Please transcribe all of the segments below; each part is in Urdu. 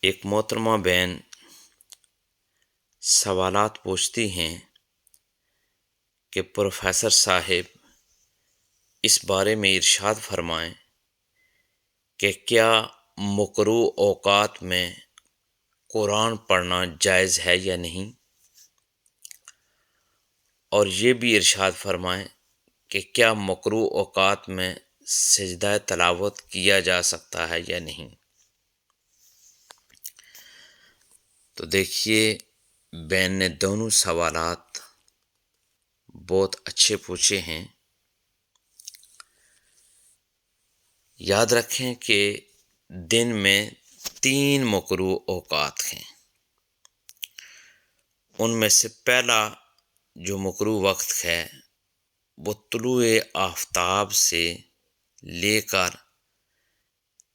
ایک محترمہ بہن سوالات پوچھتی ہیں کہ پروفیسر صاحب اس بارے میں ارشاد فرمائیں کہ کیا مکروہ اوقات میں قرآن پڑھنا جائز ہے یا نہیں، اور یہ بھی ارشاد فرمائیں کہ کیا مکروہ اوقات میں سجدہ تلاوت کیا جا سکتا ہے یا نہیں۔ تو دیکھیے، بین نے دونوں سوالات بہت اچھے پوچھے ہیں۔ یاد رکھیں کہ دن میں 3 مکروہ اوقات ہیں۔ ان میں سے پہلا جو مکروہ وقت ہے وہ طلوع آفتاب سے لے کر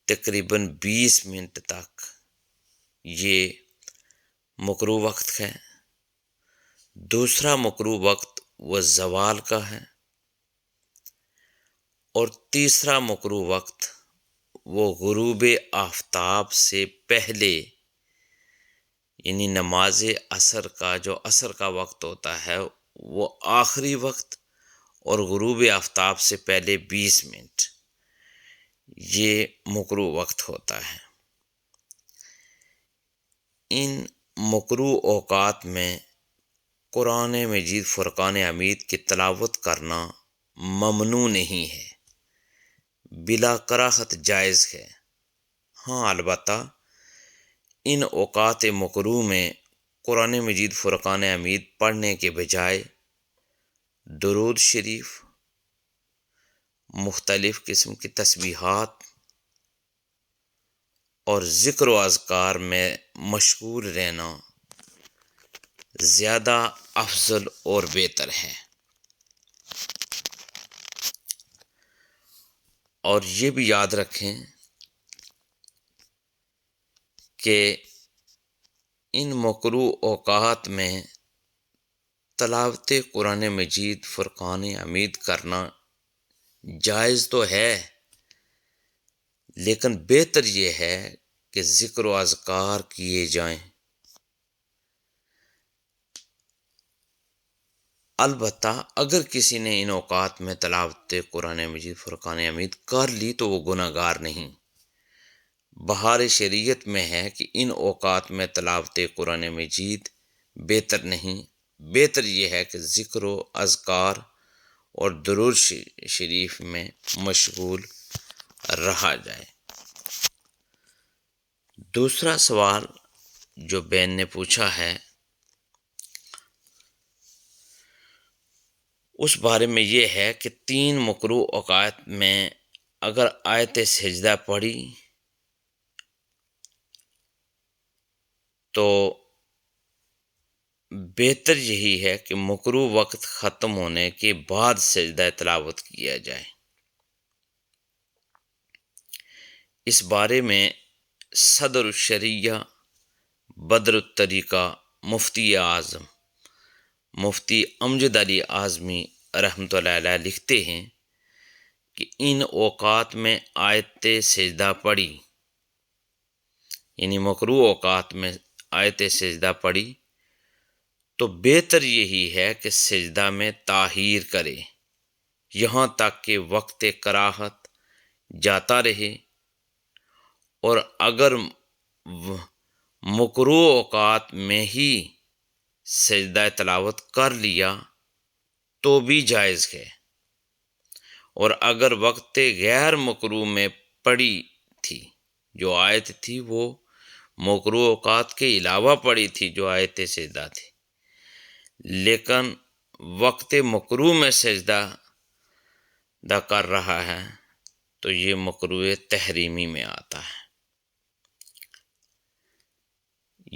تقریباً 20 منٹ تک یہ مکروہ وقت ہے۔ دوسرا مکروہ وقت وہ زوال کا ہے، اور تیسرا مکروہ وقت وہ غروب آفتاب سے پہلے، یعنی نماز عصر کا جو عصر کا وقت ہوتا ہے وہ آخری وقت، اور غروب آفتاب سے پہلے 20 منٹ یہ مکروہ وقت ہوتا ہے۔ ان مکروہ اوقات میں قرآن مجید فرقان حمید کی تلاوت کرنا ممنوع نہیں ہے، بلا کراہت جائز ہے۔ ہاں، البتہ ان اوقات مکروہ میں قرآن مجید فرقان حمید پڑھنے کے بجائے درود شریف، مختلف قسم کی تسبیحات اور ذکر و اذکار میں مشغول رہنا زیادہ افضل اور بہتر ہے۔ اور یہ بھی یاد رکھیں کہ ان مکروہ اوقات میں تلاوت قرآن مجید فرقان حمید کرنا جائز تو ہے، لیکن بہتر یہ ہے کہ ذکر و اذکار کیے جائیں۔ البتہ اگر کسی نے ان اوقات میں تلاوت قرآن مجید فرقان حمید کر لی تو وہ گناہ گار نہیں۔ بہار شریعت میں ہے کہ ان اوقات میں تلاوت قرآن مجید بہتر نہیں، بہتر یہ ہے کہ ذکر و اذکار اور درود شریف میں مشغول رہا جائے۔ دوسرا سوال جو بہن نے پوچھا ہے اس بارے میں یہ ہے کہ 3 مکروہ اوقات میں اگر آیت سجدہ پڑھی تو بہتر یہی ہے کہ مکروہ وقت ختم ہونے کے بعد سجدہ تلاوت کیا جائے۔ اس بارے میں صدر الشریعہ بدر الطریقہ مفتی اعظم مفتی امجد علی اعظمی رحمۃ اللہ علیہ لکھتے ہیں کہ ان اوقات میں آیت سجدہ پڑھی، یعنی مکروہ اوقات میں آیت سجدہ پڑھی تو بہتر یہی ہے کہ سجدہ میں تاخیر کرے یہاں تک کہ وقت کراہت جاتا رہے، اور اگر مکروہ اوقات میں ہی سجدہ تلاوت کر لیا تو بھی جائز ہے، اور اگر وقت غیر مکروہ میں پڑھی تھی جو آیت تھی وہ مکروہ اوقات کے علاوہ پڑھی تھی جو آیت سجدہ تھی، لیکن وقت مکروہ میں سجدہ کر رہا ہے تو یہ مکروہ تحریمی میں آتا ہے۔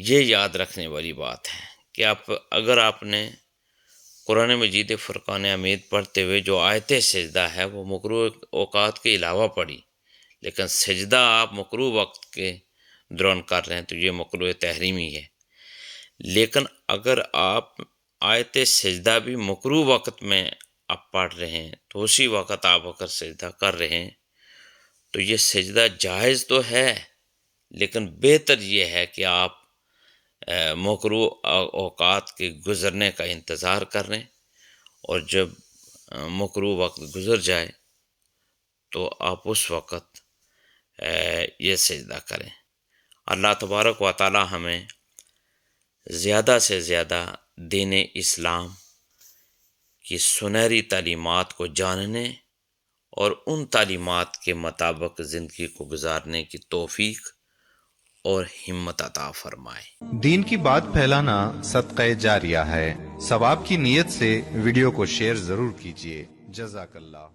یہ یاد رکھنے والی بات ہے کہ اگر آپ نے قرآن مجید فرقان حمید پڑھتے ہوئے جو آیت سجدہ ہے وہ مکروہ اوقات کے علاوہ پڑھی، لیکن سجدہ آپ مکروہ وقت کے دوران کر رہے ہیں تو یہ مکروہ تحریمی ہے۔ لیکن اگر آپ آیت سجدہ بھی مکروہ وقت میں آپ پڑھ رہے ہیں تو اسی وقت آپ اگر سجدہ کر رہے ہیں تو یہ سجدہ جائز تو ہے، لیکن بہتر یہ ہے کہ آپ مکروہ اوقات کے گزرنے کا انتظار کر لیں، اور جب مکروہ وقت گزر جائے تو آپ اس وقت یہ سجدہ کریں۔ اللہ تبارک و تعالی ہمیں زیادہ سے زیادہ دین اسلام کی سنہری تعلیمات کو جاننے اور ان تعلیمات کے مطابق زندگی کو گزارنے کی توفیق اور ہمت عطا فرمائے۔ دین کی بات پھیلانا صدقہ جاریہ ہے، ثواب کی نیت سے ویڈیو کو شیئر ضرور کیجیے۔ جزاک اللہ۔